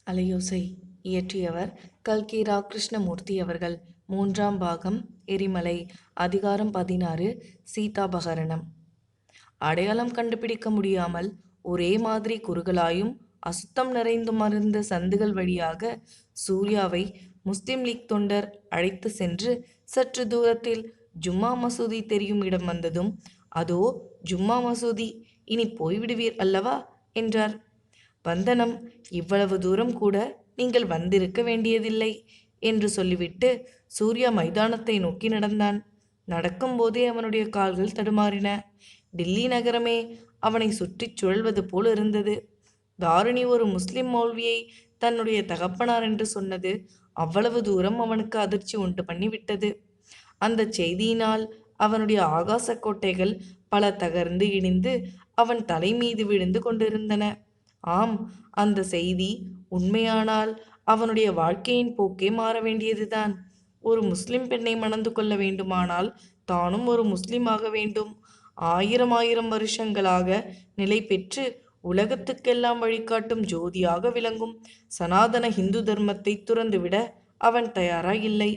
அலையோசை இயற்றியவர் கல்கி கிருஷ்ணமூர்த்தி அவர்கள். மூன்றாம் பாகம் எரிமலை. அதிகாரம் 16. சீதாபகரணம். அடையாளம் கண்டுபிடிக்க முடியாமல் ஒரே மாதிரி குறுகலாயும் அசுத்தம் நிறைந்தும் மருந்த சந்துகள் வழியாக சூர்யாவை முஸ்லிம் லீக் தொண்டர் அழைத்து சென்று சற்று தூரத்தில் ஜும்மா மசூதி தெரியும் இடம் வந்ததும், அதோ ஜும்மா மசூதி, இனி போய்விடுவீர் அல்லவா என்றார். வந்தனம், இவ்வளவு தூரம் கூட நீங்கள் வந்திருக்க வேண்டியதில்லை என்று சொல்லிவிட்டு சூர்யா மைதானத்தை நோக்கி நடந்தான். நடக்கும்போதே அவனுடைய கால்கள் தடுமாறின. டில்லி நகரமே அவனை சுற்றி சுழல்வது போல் இருந்தது. தாரிணி ஒரு முஸ்லிம் மௌல்வியை தன்னுடைய தகப்பனார் என்று சொன்னது அவ்வளவு தூரம் அவனுக்கு அதிர்ச்சி உண்டு பண்ணிவிட்டது. அந்த செய்தியினால் அவனுடைய ஆகாச கோட்டைகள் பல தகர்ந்து இடிந்து அவன் தலை மீது விழுந்து கொண்டிருந்தன. ஆம், அந்த செய்தி உண்மையானால் அவனுடைய வாழ்க்கையின் போக்கே மாற வேண்டியதுதான். ஒரு முஸ்லிம் பெண்ணை மணந்து கொள்ள வேண்டுமானால் தானும் ஒரு முஸ்லிமாக வேண்டும். ஆயிரம் ஆயிரம் வருஷங்களாக நிலை பெற்று உலகத்துக்கெல்லாம் வழிகாட்டும் ஜோதியாக விளங்கும் சனாதன இந்து தர்மத்தை துறந்துவிட அவன் தயாராயில்லை.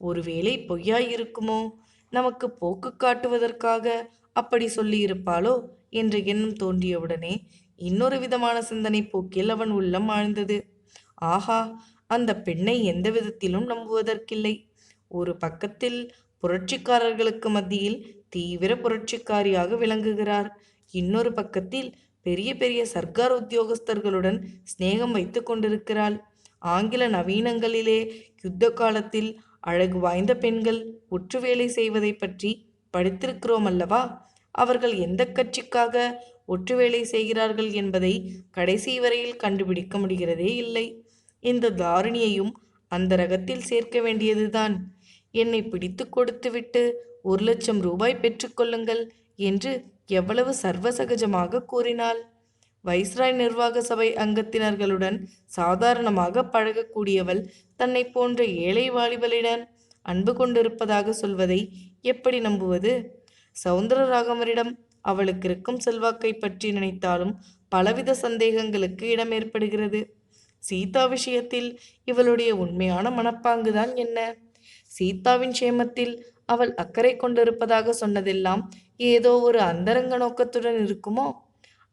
ஒருவேளை பொய்யாயிருக்குமோ? நமக்கு போக்கு காட்டுவதற்காக அப்படி சொல்லியிருப்பாளோ என்ற எண்ணம் தோன்றியவுடனே இன்னொரு விதமான சிந்தனை போக்கில் அவன் உள்ளம் ஆழ்ந்தது. ஆஹா, அந்த பெண்ணை எந்த விதத்திலும் நம்புவதற்கில்லை. ஒரு பக்கத்தில் புரட்சிக்காரர்களுக்கு மத்தியில் தீவிர புரட்சிக்காரியாக விளங்குகிறார். இன்னொரு பக்கத்தில் பெரிய பெரிய சர்க்கார் உத்தியோகஸ்தர்களுடன் சிநேகம் வைத்து கொண்டிருக்கிறாள். ஆங்கில நவீனங்களிலே யுத்த காலத்தில் அழகு வாய்ந்த பெண்கள் ஒற்று வேலை செய்வதை பற்றி படித்திருக்கிறோம் அல்லவா? அவர்கள் எந்த கட்சிக்காக ஒற்று வேலை செய்கிறார்கள் என்பதை கடைசி வரையில் கண்டுபிடிக்க முடிகிறதே இல்லை. இந்த தாரிணியையும் அந்த ரகத்தில் சேர்க்க வேண்டியதுதான். என்னை பிடித்து கொடுத்துவிட்டு 1,00,000 ரூபாய் பெற்றுக்கொள்ளுங்கள் என்று எவ்வளவு சர்வசகஜமாக கூறினாள். வைஸ்ராய் நிர்வாக சபை அங்கத்தினர்களுடன் சாதாரணமாக பழகக்கூடியவள் தன்னை போன்ற ஏழை வாலிபலிடம் அன்பு கொண்டிருப்பதாக சொல்வதை எப்படி நம்புவது? சவுந்தரராகவனிடம் அவளுக்கு இருக்கும் செல்வாக்கை பற்றி நினைத்தாலும் பலவித சந்தேகங்களுக்கு இடம் ஏற்படுகிறது. சீதா விஷயத்தில் இவளுடைய உண்மையான மனப்பாங்குதான் என்ன? சீதாவின் சேமத்தில் அவள் அக்கறை கொண்டிருப்பதாக சொன்னதெல்லாம் ஏதோ ஒரு அந்தரங்க நோக்கத்துடன் இருக்குமோ?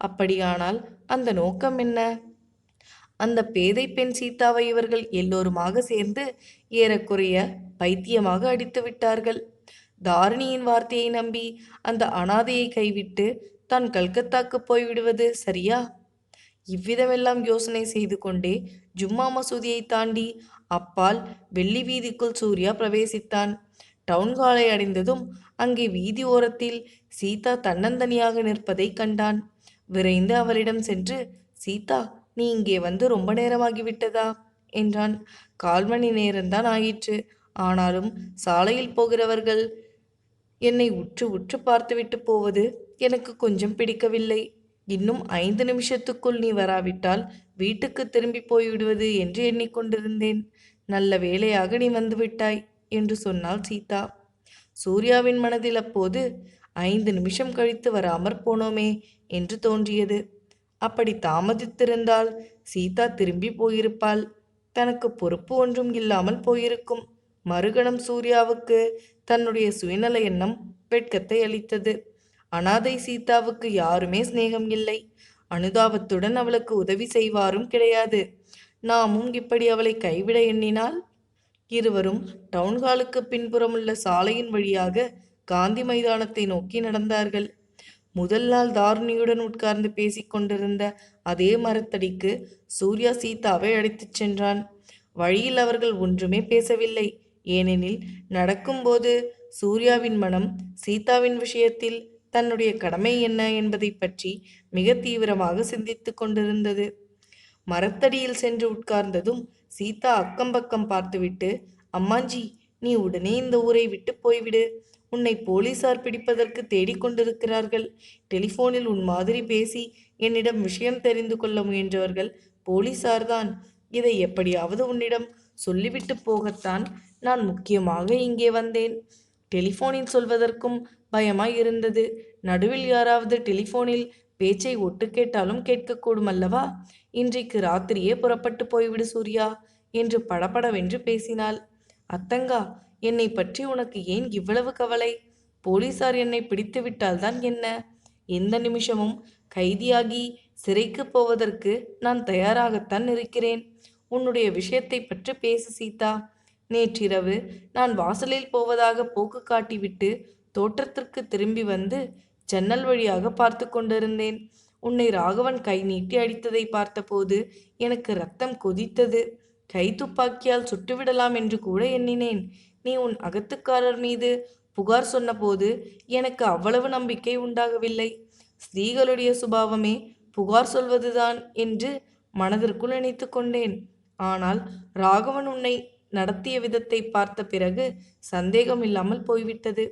அப்படியானால் அந்த நோக்கம் என்ன? அந்த பேதை பெண் சீதாவை இவர்கள் எல்லோருமாக சேர்ந்து ஏறக்குறைய பைத்தியமாக அடித்து விட்டார்கள். தாரிணியின் வார்த்தையை நம்பி அந்த அனாதையை கைவிட்டு தான் கல்கத்தாக்கு போய்விடுவது சரியா? இவ்விதமெல்லாம் யோசனை செய்து கொண்டே ஜும்மா மசூதியை தாண்டி அப்பால் வெள்ளி வீதிக்குள் சூர்யா பிரவேசித்தான். டவுன்ஹாலை அடைந்ததும் அங்கே வீதி ஓரத்தில் சீதா தன்னந்தனியாக நிற்பதை கண்டான். விரைந்து அவளிடம் சென்று, சீதா, நீ இங்கே வந்து ரொம்ப நேரமாகிவிட்டதா என்றான். 1/4 மணி நேரம்தான் ஆயிற்று. ஆனாலும் சாலையில் போகிறவர்கள் என்னை உற்று உற்று பார்த்துவிட்டு போவது எனக்கு கொஞ்சம் பிடிக்கவில்லை. இன்னும் 5 நிமிஷத்துக்குள் நீ வராவிட்டால் வீட்டுக்கு திரும்பி போய்விடுவது என்று எண்ணிக்கொண்டிருந்தேன். நல்ல வேளையாக நீ வந்துவிட்டாய் என்று சொன்னாள் சீதா. சூர்யாவின் மனதில் அப்போது 5 நிமிஷம் கழித்து வராமற் போனோமே என்று தோன்றியது. அப்படி தாமதித்திருந்தால் சீதா திரும்பி போயிருப்பாள். தனக்கு பொறுப்பு ஒன்றும் இல்லாமல் போயிருக்கும். மறுகணம் சூர்யாவுக்கு தன்னுடைய சுயநல எண்ணம் வெட்கத்தை அளித்தது. அனாதை சீதாவுக்கு யாருமே சிநேகம் இல்லை. அனுதாபத்துடன் அவளுக்கு உதவி செய்வாரும் கிடையாது. நாமும் இப்படி அவளை கைவிட எண்ணினால்? இருவரும் டவுன்ஹாலுக்கு பின்புறமுள்ள சாலையின் வழியாக காந்தி மைதானத்தை நோக்கி நடந்தார்கள். முதல் நாள் தாரிணியுடன் உட்கார்ந்து பேசிக்கொண்டிருந்த அதே மரத்தடிக்கு சூர்யா சீதாவை அழைத்துச் சென்றான். வழியில் அவர்கள் ஒன்றுமே பேசவில்லை. ஏனெனில் நடக்கும்போது சூர்யாவின் மனம் சீதாவின் விஷயத்தில் தன்னுடைய கடமை என்ன என்பதை பற்றி மிக தீவிரமாக சிந்தித்து கொண்டிருந்தது. மரத்தடியில் சென்று உட்கார்ந்ததும் சீதா அக்கம் பக்கம் பார்த்துவிட்டு, அம்மாஞ்சி, நீ உடனே இந்த ஊரை விட்டு போய்விடு. உன்னை போலீசார் பிடிப்பதற்கு தேடிக்கொண்டிருக்கிறார்கள். டெலிஃபோனில் உன் மாதிரி பேசி என்னிடம் விஷயம் தெரிந்து கொள்ள முயன்றவர்கள் போலீசார்தான். இதை எப்படியாவது உன்னிடம் சொல்லிவிட்டு போகத்தான் நான் முக்கியமாக இங்கே வந்தேன். டெலிஃபோனில் சொல்வதற்கும் பயமாய் இருந்தது. நடுவில் யாராவது டெலிஃபோனில் பேச்சை ஒட்டு கேட்டாலும் கேட்கக்கூடும் அல்லவா? இன்றைக்கு ராத்திரியே புறப்பட்டு போய்விடு சூர்யா என்று படபடவென்று பேசினாள். அத்தங்கா, என்னை பற்றி உனக்கு ஏன் இவ்வளவு கவலை? போலீசார் என்னை பிடித்து விட்டால்தான் என்ன? எந்த நிமிஷமும் கைதியாகி சிறைக்கு போவதற்கு நான் தயாராகத்தான் இருக்கிறேன். உன்னுடைய விஷயத்தை பற்றி பேசு சீதா. நேற்றிரவு நான் வாசலில் போவதாக போக்கு காட்டிவிட்டு தோட்டத்திற்கு திரும்பி வந்து ஜன்னல் வழியாக பார்த்து கொண்டிருந்தேன். உன்னை ராகவன் கை நீட்டி அடித்ததை பார்த்தபோது எனக்கு ரத்தம் கொதித்தது. கை துப்பாக்கியால் சுட்டுவிடலாம் என்று கூட எண்ணினேன். நீ உன் அகத்துக்காரர் மீது புகார் சொன்னபோது எனக்கு அவ்வளவு நம்பிக்கை உண்டாகவில்லை. ஸ்திரீகளுடைய சுபாவமே புகார் சொல்வதுதான் என்று மனதிற்குள் நினைத்து கொண்டேன். ஆனால் ராகவன் உன்னை நடத்திய விதத்தை பார்த்த பிறகு சந்தேகம் இல்லாமல் போய்விட்டது.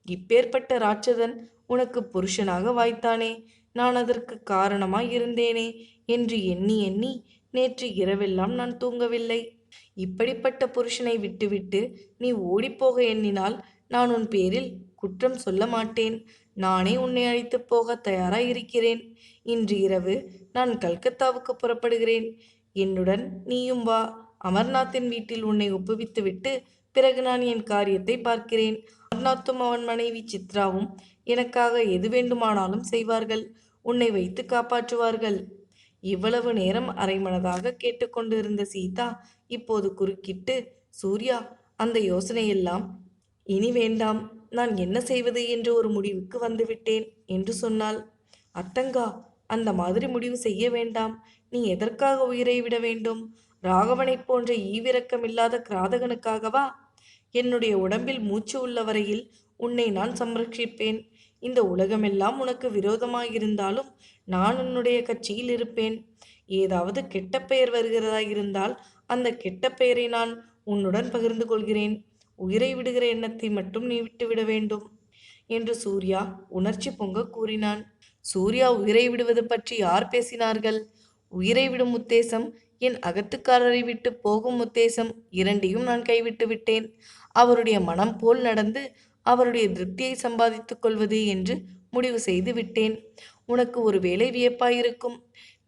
இப்பேற்பட்ட ராட்சதன் உனக்கு புருஷனாக வாய்த்தானே, நான் அதற்கு காரணமாய் இருந்தேனே என்று எண்ணி எண்ணி நேற்று இரவெல்லாம் நான் தூங்கவில்லை. இப்படிப்பட்ட புருஷனை விட்டுவிட்டு நீ ஓடிப்போக எண்ணினால் நான் உன் பேரில் குற்றம் சொல்ல மாட்டேன். நானே உன்னை அழைத்து போக தயாராய் இருக்கிறேன். இன்று இரவு நான் கல்கத்தாவுக்கு புறப்படுகிறேன். என்னுடன் நீயும் வா. அமர்நாத்தின் வீட்டில் உன்னை ஒப்புவித்துவிட்டு பிறகு நான் என் காரியத்தை பார்க்கிறேன். அமர்நாத்தும் அவன் மனைவி சித்ராவும் எனக்காக எது வேண்டுமானாலும் செய்வார்கள். உன்னை வைத்து காப்பாற்றுவார்கள். இவ்வளவு நேரம் அரைமனதாக கேட்டுக்கொண்டிருந்த சீதா இப்போது குறுக்கிட்டு, சூர்யா, அந்த யோசனையெல்லாம் இனி வேண்டாம். நான் என்ன செய்வது என்று ஒரு முடிவுக்கு வந்துவிட்டேன் என்று சொன்னாள். அத்தங்கா, அந்த மாதிரி முடிவு செய்ய வேண்டாம். நீ எதற்காக உயிரை விட வேண்டும்? ராகவனைப் போன்ற ஈவிரக்கமில்லாத கிராதகனுக்காகவா? என்னுடைய உடம்பில் மூச்சு உள்ள வரையில் உன்னை நான் சம்ரட்சிப்பேன். இந்த உலகமெல்லாம் உனக்கு விரோதமாயிருந்தாலும் நான் உன்னுடைய கட்சியில் இருப்பேன். ஏதாவது கெட்ட பெயர் வருகிறதா இருந்தால் அந்த கெட்ட பெயரை நான் உன்னுடன் பகிர்ந்து கொள்கிறேன். உயிரை விடுகிற எண்ணத்தை மட்டும் நீ விட்டுவிட வேண்டும் என்று சூர்யா உணர்ச்சி பொங்க கூறினான். சூர்யா உயிரை விடுவது பற்றி யார் பேசினார்கள்? உயிரை விடும் உத்தேசம், என் அகத்துக்காரரை விட்டு போகும் உத்தேசம் இரண்டையும் நான் கைவிட்டு விட்டேன். அவருடைய மனம் போல் நடந்து அவருடைய திருப்தியை சம்பாதித்துக் கொள்வது என்று முடிவு செய்து விட்டேன். உனக்கு ஒரு வேளை வியப்பாயிருக்கும்.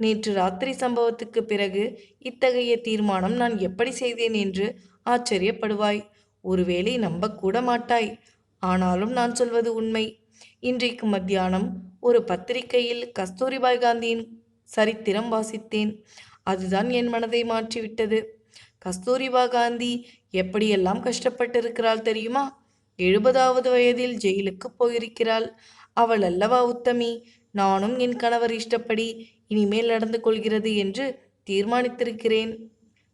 நேற்று ராத்திரி சம்பவத்துக்கு பிறகு இத்தகைய தீர்மானம் நான் எப்படி செய்தேன் என்று ஆச்சரியப்படுவாய். ஒருவேளை நம்பக்கூட மாட்டாய். ஆனாலும் நான் சொல்வது உண்மை. இன்றைக்கு மத்தியானம் ஒரு பத்திரிகையில் கஸ்தூரிபாய் காந்தியின் சரித்திரம் வாசித்தேன். அதுதான் என் மனதை மாற்றிவிட்டது. கஸ்தூரிபா காந்தி எப்படியெல்லாம் கஷ்டப்பட்டிருக்கிறாள் தெரியுமா? 70வது வயதில் ஜெயிலுக்கு போயிருக்கிறாள். அவள் அல்லவா உத்தமி. நானும் என் கணவர் இஷ்டப்படி இனிமேல் நடந்து கொள்கிறது என்று தீர்மானித்திருக்கிறேன்.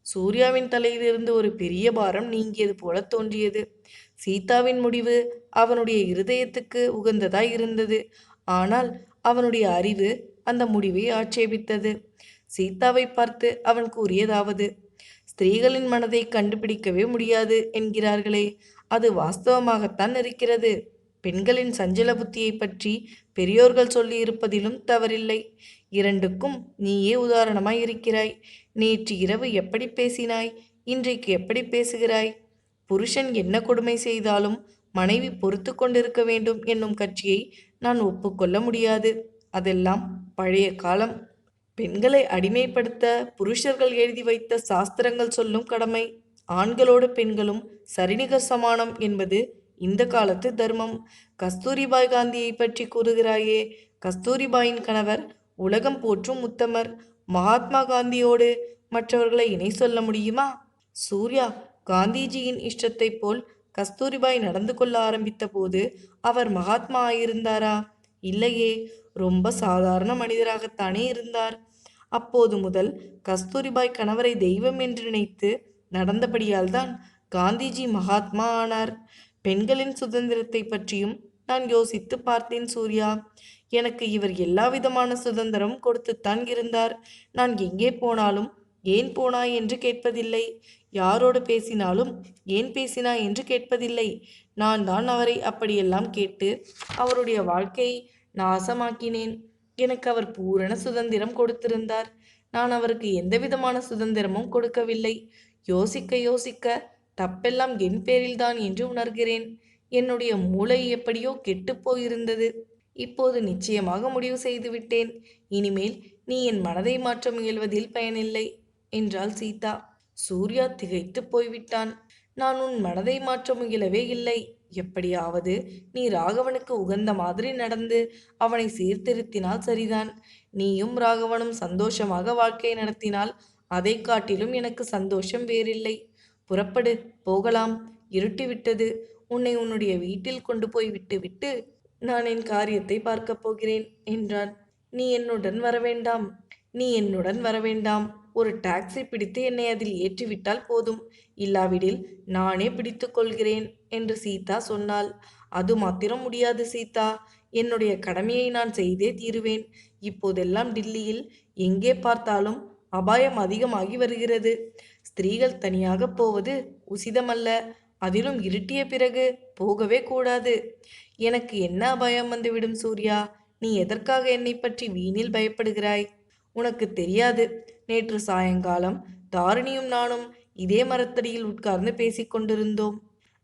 சூர்யாவின் தலையிலிருந்து ஒரு பெரிய பாரம் நீங்கியது போல தோன்றியது. சீதாவின் முடிவு அவனுடைய இருதயத்துக்கு உகந்ததாய் இருந்தது. ஆனால் அவனுடைய அறிவு அந்த முடிவை ஆட்சேபித்தது. சீதாவை பார்த்து அவன் கூறியதாவது, ஸ்திரீகளின் மனதை கண்டுபிடிக்கவே முடியாது என்கிறார்களே, அது வாஸ்தவமாகத்தான் இருக்கிறது. பெண்களின் சஞ்சல புத்தியை பற்றி பெரியோர்கள் சொல்லி இருப்பதிலும் தவறில்லை. இரண்டுக்கும் நீயே உதாரணமாய் இருக்கிறாய். நேற்று இரவு எப்படி பேசினாய்? இன்றைக்கு எப்படி பேசுகிறாய்? புருஷன் என்ன கொடுமை செய்தாலும் மனைவி பொறுத்து கொண்டிருக்க வேண்டும் என்னும் கட்சியை நான் ஒப்புக்கொள்ள முடியாது. அதெல்லாம் பழைய காலம். பெண்களை அடிமைப்படுத்த புருஷர்கள் எழுதி வைத்த சாஸ்திரங்கள் சொல்லும் கடமை. ஆண்களோடு பெண்களும் சரிநிகர் சமானம் என்பது இந்த காலத்து தர்மம். கஸ்தூரிபாய் காந்தியை பற்றி கூறுகிறாயே, கஸ்தூரிபாயின் கணவர் உலகம் போற்றும் உத்தமர். மகாத்மா காந்தியோடு மற்றவர்களை இணை சொல்ல முடியுமா? சூர்யா, காந்திஜியின் இஷ்டத்தை போல் கஸ்தூரிபாய் நடந்து கொள்ள ஆரம்பித்த போது அவர் மகாத்மா ஆயிருந்தாரா? இல்லையே, ரொம்ப சாதாரண மனிதராகத்தானே இருந்தார். அப்போது முதல் கஸ்தூரிபாய் கணவரை தெய்வம் என்று நினைத்து நடந்தபடியால் தான் காந்திஜி மகாத்மா ஆனார். பெண்களின் சுதந்திரத்தை பற்றியும் நான் யோசித்து பார்த்தேன் சூர்யா. எனக்கு இவர் எல்லா விதமான சுதந்திரம் கொடுத்துத்தான் இருந்தார். நான் எங்கே போனாலும் ஏன் போனாய் என்று கேட்பதில்லை. யாரோடு பேசினாலும் ஏன் பேசினாய் என்று கேட்பதில்லை. நான் தான் அவரை அப்படியெல்லாம் கேட்டு அவருடைய வாழ்க்கையை நாசமாக்கினேன். எனக்கு அவர் பூரண சுதந்திரம் கொடுத்திருந்தார். நான் அவருக்கு எந்த விதமான சுதந்திரமும் கொடுக்கவில்லை. யோசிக்க யோசிக்க தப்பெல்லாம் என் பேரில்தான் என்று உணர்கிறேன். என்னுடைய மூளை எப்படியோ கெட்டுப்போயிருந்தது. இப்போது நிச்சயமாக முடிவு செய்துவிட்டேன். இனிமேல் நீ என் மனதை மாற்ற முயல்வதில் பயனில்லை என்றாள் சீதா. சூர்யா திகைத்து போய்விட்டான். நான் உன் மனதை மாற்ற முயலவே இல்லை. எப்படியாவது நீ ராகவனுக்கு உகந்த மாதிரி நடந்து அவனை சீர்திருத்தினால் சரிதான். நீயும் ராகவனும் சந்தோஷமாக வாழ்க்கை நடத்தினால் அதை காட்டிலும் எனக்கு சந்தோஷம் வேறில்லை. புறப்படு, போகலாம். இருட்டிவிட்டது. உன்னை உன்னுடைய வீட்டில் கொண்டு போய் விட்டுவிட்டு நான் என் காரியத்தை பார்க்கப் போகிறேன் என்றான். நீ என்னுடன் வரவேண்டாம். நீ என்னுடன் வரவேண்டாம். ஒரு டாக்ஸி பிடித்து என்னை அதில் ஏற்றிவிட்டால் போதும். இல்லாவிடில் நானே பிடித்து கொள்கிறேன் என்று சீதா சொன்னாள். அது மாத்திரம் முடியாது சீதா. என்னுடைய கடமையை நான் செய்தே தீருவேன். இப்போதெல்லாம் டில்லியில் எங்கே பார்த்தாலும் அபாயம் அதிகமாகி வருகிறது. ஸ்திரீகள் தனியாக போவது உசிதமல்ல. அதிலும் இருட்டிய பிறகு போகவே கூடாது. எனக்கு என்ன அபாயம் வந்துவிடும் சூர்யா? நீ எதற்காக என்னை பற்றி வீணில் பயப்படுகிறாய்? உனக்கு தெரியாது. நேற்று சாயங்காலம் தாரிணியும் நானும் இதே மரத்தடியில் உட்கார்ந்து பேசிக்கொண்டிருந்தோம்.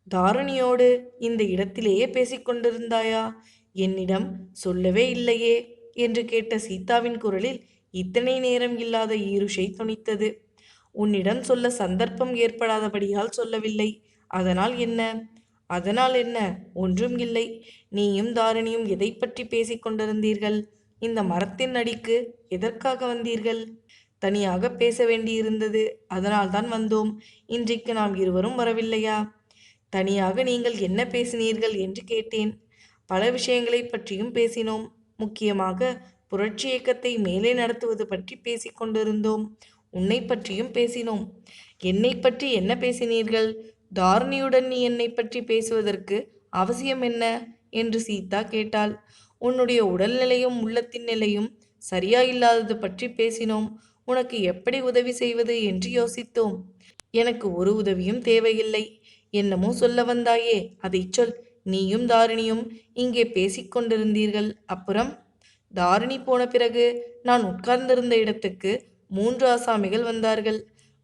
தாரிணியோடு இந்த இடத்திலேயே பேசிக்கொண்டிருந்தாயா? என்னிடம் சொல்லவே இல்லையே என்று கேட்ட சீதாவின் குரலில் இத்தனை நேரம் இல்லாத ஈருஷை துணித்தது. உன்னிடம் சொல்ல சந்தர்ப்பம் ஏற்படாதபடியால் சொல்லவில்லை. அதனால் என்ன? அதனால் என்ன? ஒன்றும் இல்லை. நீயும் தாரிணியும் எதை பற்றி பேசிக் கொண்டிருந்தீர்கள்? இந்த மரத்தின் அடிக்கு எதற்காக வந்தீர்கள்? தனியாக பேச வேண்டியிருந்தது. அதனால்தான் வந்தோம். இன்றைக்கு நாம் இருவரும் வரவில்லையா? தனியாக நீங்கள் என்ன பேசினீர்கள் என்று கேட்டேன். பல விஷயங்களை பற்றியும் பேசினோம். முக்கியமாக புரட்சி இயக்கத்தை மேலே நடத்துவது பற்றி பேசிக்கொண்டிருந்தோம். உன்னை பற்றியும் பேசினோம். என்னை பற்றி என்ன பேசினீர்கள்? தாரிணியுடன் நீ என்னை பற்றி பேசுவதற்கு அவசியம் என்ன என்று சீதா கேட்டாள். உன்னுடைய உடல்நிலையும் உள்ளத்தின் நிலையும் சரியாயில்லாதது பற்றி பேசினோம். உனக்கு எப்படி உதவி செய்வது என்று யோசித்தோம். எனக்கு ஒரு உதவியும் தேவையில்லை. என்னமோ சொல்ல வந்தாயே, அதை சொல். நீயும் தாரிணியும் இங்கே பேசிக்கொண்டிருந்தீர்கள். அப்புறம் தாரிணி போன பிறகு நான் உட்கார்ந்திருந்த இடத்துக்கு 3 ஆசாமிகள் வந்தார்கள்.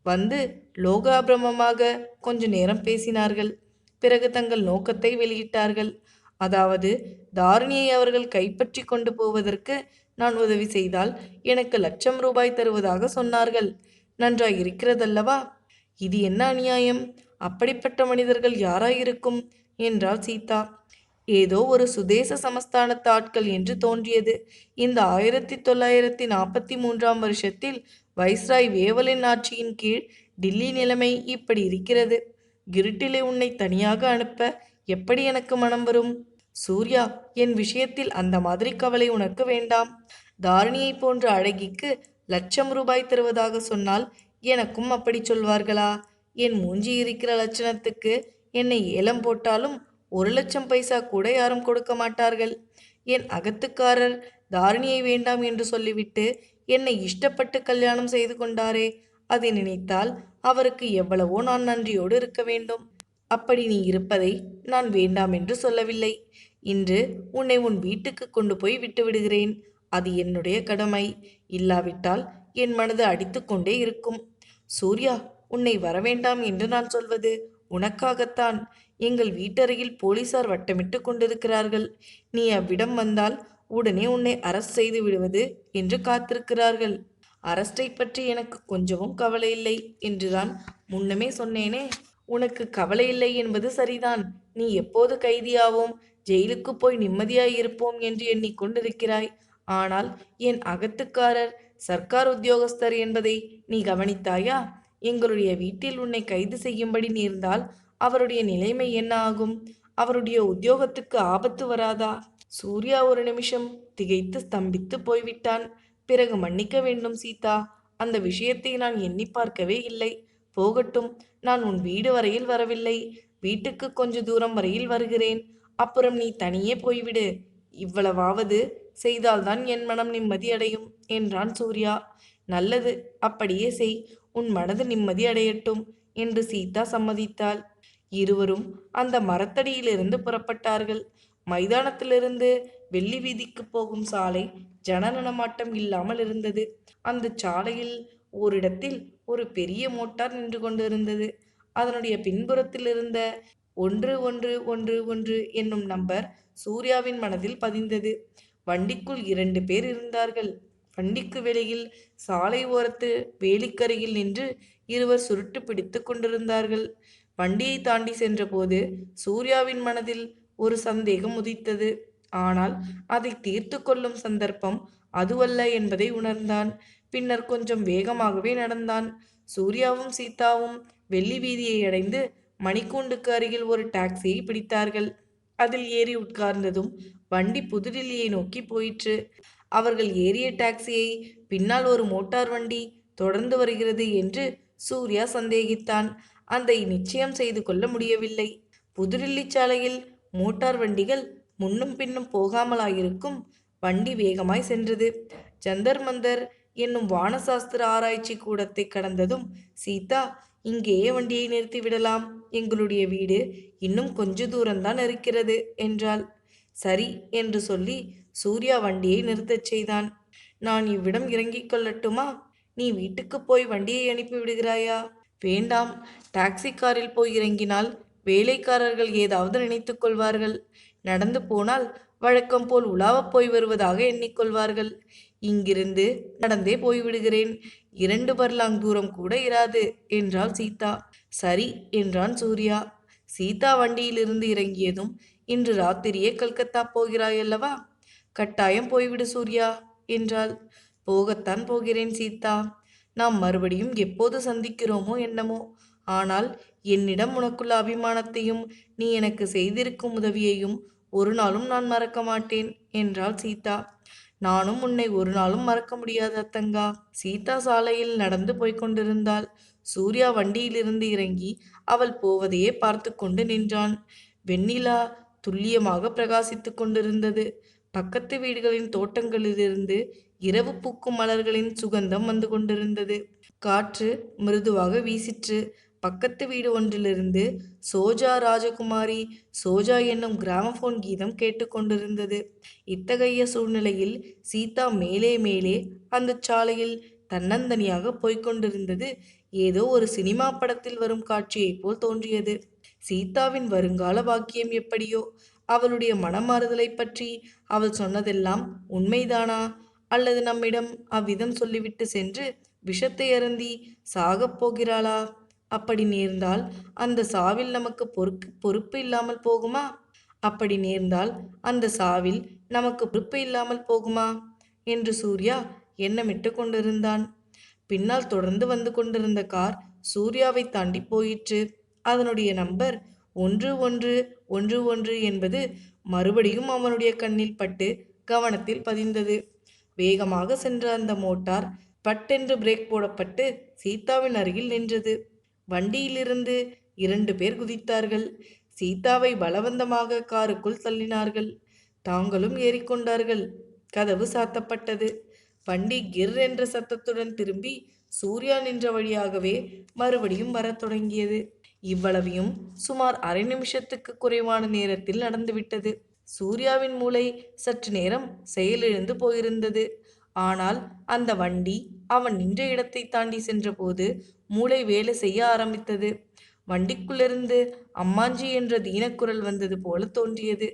வந்து லோகாபிரமமாக கொஞ்ச நேரம் பேசினார்கள். பிறகு தங்கள் நோக்கத்தை வெளியிட்டார்கள். அதாவது தாரிணியை அவர்கள் கைப்பற்றி கொண்டு போவதற்கு நான் உதவி செய்தால் எனக்கு ₹1,00,000 தருவதாக சொன்னார்கள். நன்றாய் இருக்கிறதல்லவா? இது என்ன அநியாயம்? அப்படிப்பட்ட மனிதர்கள் யாராயிருக்கும் என்றாள் சீதா. ஏதோ ஒரு சுதேச சமஸ்தானத்து ஆட்கள் என்று தோன்றியது. இந்த 1943ஆம் வருஷத்தில் வைஸ்ராய் வேவலின் ஆட்சியின் கீழ் டில்லி நிலைமை இப்படி இருக்கிறது. இருட்டிலே உன்னை தனியாக அனுப்ப எப்படி எனக்கு மனம் வரும்? சூர்யா, என் விஷயத்தில் அந்த மாதிரி கவலை உனக்கு வேண்டாம். தாரிணியை போன்ற அழகிக்கு ₹1,00,000 தருவதாக சொன்னால் எனக்கும் அப்படி சொல்வார்களா? என் மூஞ்சி இருக்கிற லட்சணத்துக்கு என்னை ஏலம் போட்டாலும் 1,00,000 பைசா கூட யாரும் கொடுக்க மாட்டார்கள். என் அகத்துக்காரர் தாரிணியை வேண்டாம் என்று சொல்லிவிட்டு என்னை இஷ்டப்பட்டு கல்யாணம் செய்து கொண்டாரே, அதை நினைத்தால் அவருக்கு எவ்வளவோ நான் நன்றியோடு இருக்க வேண்டும். அப்படி நீ இருப்பதை நான் வேண்டாம் என்று சொல்லவில்லை. இன்று உன்னை உன் வீட்டுக்கு கொண்டு போய் விட்டுவிடுகிறேன். அது என்னுடைய கடமை. இல்லாவிட்டால் என் மனது அடித்து கொண்டே இருக்கும். சூர்யா, உன்னை வரவேண்டாம் என்று நான் சொல்வது உனக்காகத்தான். எங்கள் வீட்டருகில் போலீசார் வட்டமிட்டு கொண்டிருக்கிறார்கள். நீ அவ்விடம் வந்தால் உடனே உன்னை அரெஸ்ட் செய்து விடுவது என்று காத்திருக்கிறார்கள். அரஸ்டை பற்றி எனக்கு கொஞ்சமும் கவலை இல்லை என்றுதான் முன்னமே சொன்னேனே. உனக்கு கவலை இல்லை என்பது சரிதான். நீ எப்போது கைதியாவோம், ஜெயிலுக்கு போய் நிம்மதியாய் இருப்போம் என்று எண்ணிக்கொண்டிருக்கிறாய். ஆனால் என் அகத்துக்காரர் சர்க்கார் உத்தியோகஸ்தர் என்பதை நீ கவனித்தாயா? எங்களுடைய வீட்டில் உன்னை கைது செய்யும்படி நேர்ந்தால் அவருடைய நிலைமை என்ன ஆகும்? அவருடைய உத்தியோகத்துக்கு ஆபத்து வராதா? சூர்யா ஒரு நிமிஷம் திகைத்து ஸ்தம்பித்து போய்விட்டான். பிறகு மன்னிக்க வேண்டும் சீதா. அந்த விஷயத்தை நான் எண்ணி பார்க்கவே இல்லை. போகட்டும், நான் உன் வீடு வரையில் வரவில்லை. வீட்டுக்கு கொஞ்ச தூரம் வரையில் வருகிறேன். அப்புறம் நீ தனியே போய்விடு. இவ்வளவாவது செய்தால்தான் என் மனம் நிம்மதி அடையும் என்றான் சூர்யா. நல்லது, அப்படியே செய். உன் மனது நிம்மதி அடையட்டும் என்று சீதா சம்மதித்தாள். இருவரும் அந்த மரத்தடியிலிருந்து புறப்பட்டார்கள். மைதானத்திலிருந்து வெள்ளி வீதிக்கு போகும் சாலை ஜன நடமாட்டம் இல்லாமல் இருந்தது. அந்த சாலையில் ஓரிடத்தில் ஒரு பெரிய மோட்டார் நின்று கொண்டிருந்தது. அதனுடைய பின்புறத்தில் இருந்த 1111 என்னும் நம்பர் சூர்யாவின் மனதில் பதிந்தது. வண்டிக்குள் 2 பேர் இருந்தார்கள். வண்டிக்கு வெளியில் சாலை ஓரத்து வேலிக்கரையில் நின்று இருவர் சுருட்டு பிடித்து கொண்டிருந்தார்கள். வண்டியை தாண்டி சென்றபோது சூர்யாவின் மனதில் ஒரு சந்தேகம் உதித்தது. ஆனால் அதை தீர்த்து கொள்ளும் சந்தர்ப்பம் அதுவல்ல என்பதை உணர்ந்தான். பின்னர் கொஞ்சம் வேகமாகவே நடந்தான். சூர்யாவும் சீதாவும் வெள்ளி வீதியை அடைந்து மணிக்கூண்டுக்கு அருகில் ஒரு டாக்ஸியை பிடித்தார்கள். அதில் ஏறி உட்கார்ந்ததும் வண்டி புதுடில்லியை நோக்கி போயிற்று. அவர்கள் ஏறிய டாக்ஸியை பின்னால் ஒரு மோட்டார் வண்டி தொடர்ந்து வருகிறது என்று சூர்யா சந்தேகித்தான். அதை நிச்சயம் செய்து கொள்ள முடியவில்லை. புதுடில்லி சாலையில் மோட்டார் வண்டிகள் முன்னும் பின்னும் போகாமலாயிருக்கும். வண்டி வேகமாய் சென்றது. ஜந்தர் மந்தர் என்னும் வானசாஸ்திர ஆராய்ச்சி கூடத்தை கடந்ததும் சீதா, இங்கேயே வண்டியை நிறுத்தி விடலாம். எங்களுடைய வீடு இன்னும் கொஞ்ச தூரம்தான் இருக்கிறது என்றாள். சரி என்று சொல்லி சூர்யா வண்டியை நிறுத்தச் செய்தான். நான் இவ்விடம் இறங்கிக் கொள்ளட்டுமா? நீ வீட்டுக்கு போய் வண்டியை அனுப்பி விடுகிறாயா? வேண்டாம். டாக்ஸி காரில் போய் இறங்கினால் வேலைக்காரர்கள் ஏதாவது நினைத்து கொள்வார்கள். நடந்து போனால் வழக்கம் போல் உலாவப் போய் வருவதாக எண்ணிக்கொள்வார்கள். இங்கிருந்து நடந்தே போய்விடுகிறேன். 2 பர்லாங் தூரம் கூட இராது என்றாள் சீதா. சரி என்றான் சூர்யா. சீதா வண்டியிலிருந்து இறங்கியதும், இன்று ராத்திரியே கல்கத்தா போகிறாயல்லவா? கட்டாயம் போய்விடு சூர்யா என்றாள். போகத்தான் போகிறேன் சீதா. நாம் மறுபடியும் எப்போது சந்திக்கிறோமோ என்னமோ. ஆனால் என்னிடம் உனக்குள்ள அபிமானத்தையும் நீ எனக்கு செய்திருக்கும் உதவியையும் ஒரு நாளும் நான் மறக்க மாட்டேன் என்றாள் சீதா. நானும் உன்னை ஒரு நாளும் மறக்க முடியாது அத்தங்கா. சீதா சாலையில் நடந்து போய்க் கொண்டிருந்தாள். சூர்யா வண்டியிலிருந்து இறங்கி அவள் போவதையே பார்த்து கொண்டு நின்றான். வெண்ணிலா துல்லியமாக பிரகாசித்து கொண்டிருந்தது. பக்கத்து வீடுகளின் தோட்டங்களிலிருந்து இரவு பூக்கும் மலர்களின் சுகந்தம் வந்து கொண்டிருந்தது. காற்று மிருதுவாக வீசிற்று. பக்கத்து வீடு ஒன்றிலிருந்து சோஜா ராஜகுமாரி சோஜா என்னும் கிராமபோன் கீதம் கேட்டுக்கொண்டிருந்தது. இத்தகைய சூழ்நிலையில் சீதா மேலே மேலே அந்த சாலையில் தன்னந்தனியாக போய்கொண்டிருந்தது ஏதோ ஒரு சினிமா படத்தில் வரும் காட்சியைப் போல் தோன்றியது. சீதாவின் வருங்கால பாக்கியம் எப்படியோ? அவளுடைய மனமாறுதலை பற்றி அவள் சொன்னதெல்லாம் உண்மைதானா? அல்லது நம்மிடம் அவ்விதம் சொல்லிவிட்டு சென்று விஷத்தை அருந்தி சாகப் போகிறாளா? அப்படி நேர்ந்தால் அந்த சாவில் நமக்கு பொறுப்பு இல்லாமல் போகுமா? அப்படி நேர்ந்தால் அந்த சாவில் நமக்கு பொறுப்பு இல்லாமல் போகுமா என்று சூர்யா எண்ணமிட்டு கொண்டிருந்தான். பின்னால் தொடர்ந்து வந்து கொண்டிருந்த கார் சூர்யாவை தாண்டி போயிற்று. அதனுடைய நம்பர் 1111 என்பது மறுபடியும் அவனுடைய கண்ணில் பட்டு கவனத்தில் பதிந்தது. வேகமாக சென்ற அந்த மோட்டார் பட்டென்று பிரேக் போடப்பட்டு சீதாவின் அருகில் நின்றது. வண்டியிலிருந்து 2 பேர் குதித்தார்கள். சீதாவை பலவந்தமாக காருக்குள் தள்ளினார்கள். தாங்களும் ஏறிக்கொண்டார்கள். கதவு சாத்தப்பட்டது. வண்டி கிர் என்ற சத்தத்துடன் திரும்பி சூர்யா நின்ற வழியாகவே மறுபடியும் வரத் தொடங்கியது. இவ்வளவையும் சுமார் அரை நிமிஷத்துக்கு குறைவான நேரத்தில் நடந்துவிட்டது. சூர்யாவின் மூளை சற்று நேரம் செயலிழந்து போயிருந்தது. ஆனால் அந்த வண்டி அவன் நின்ற இடத்தை தாண்டி சென்றபோது மூளை வேலை செய்ய ஆரம்பித்தது. வண்டிக்குள்ளிருந்து அம்மாஞ்சி என்ற தீனக்குரல் வந்தது போல தோன்றியது.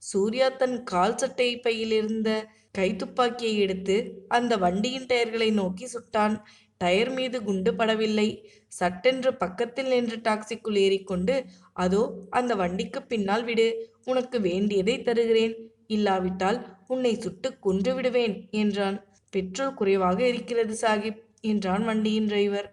சூர்யா தன் கால் சட்டை பையிலிருந்த கைத்துப்பாக்கியை எடுத்து அந்த வண்டியின் டயர்களை நோக்கி சுட்டான். டயர் மீது குண்டு படவில்லை. சட்டென்று பக்கத்தில் நின்ற டாக்ஸிக்குள் ஏறிக்கொண்டு, அதோ அந்த வண்டிக்கு பின்னால் விடு, உனக்கு வேண்டியதை தருகிறேன், இல்லாவிட்டால் உன்னை சுட்டு கொன்று விடுவேன் என்றான். பெட்ரோல் குறைவாக இருக்கிறது சாகிப் என்றான் வண்டியின் டிரைவர்.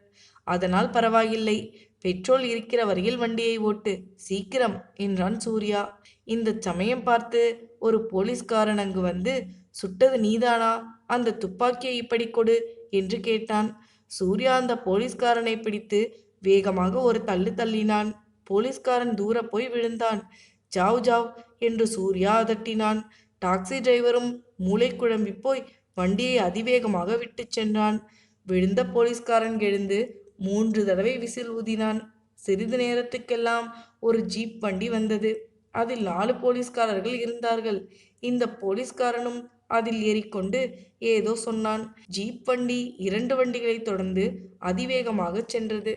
அதனால் பரவாயில்லை, பெட்ரோல் இருக்கிற வரையில் வண்டியை ஓட்டு, சீக்கிரம் என்றான் சூர்யா. இந்த சமயம் பார்த்து ஒரு போலீஸ்காரன் அங்கு வந்து, சுட்டது நீதானா? அந்த துப்பாக்கியை இப்படி கொடு என்று கேட்டான். சூர்யா அந்த போலீஸ்காரனை பிடித்து வேகமாக ஒரு தள்ளு தள்ளினான். போலீஸ்காரன் தூர போய் விழுந்தான். ஜாவ் ஜாவ் என்று சூர்யா அதட்டினான். டாக்ஸி டிரைவரும் மூளை குழம்பி போய் வண்டியை அதிவேகமாக விட்டுச் சென்றான். விழுந்த போலீஸ்காரன் எழுந்து 3 தடவை விசில் ஊதினான். சிறிது நேரத்துக்கெல்லாம் ஒரு ஜீப் வண்டி வந்தது. அதில் 4 போலீஸ்காரர்கள் இருந்தார்கள். இந்த போலீஸ்காரனும் அதில் ஏறிக்கொண்டு ஏதோ சொன்னான். ஜீப் வண்டி 2 வண்டிகளை தொடர்ந்து அதிவேகமாக சென்றது.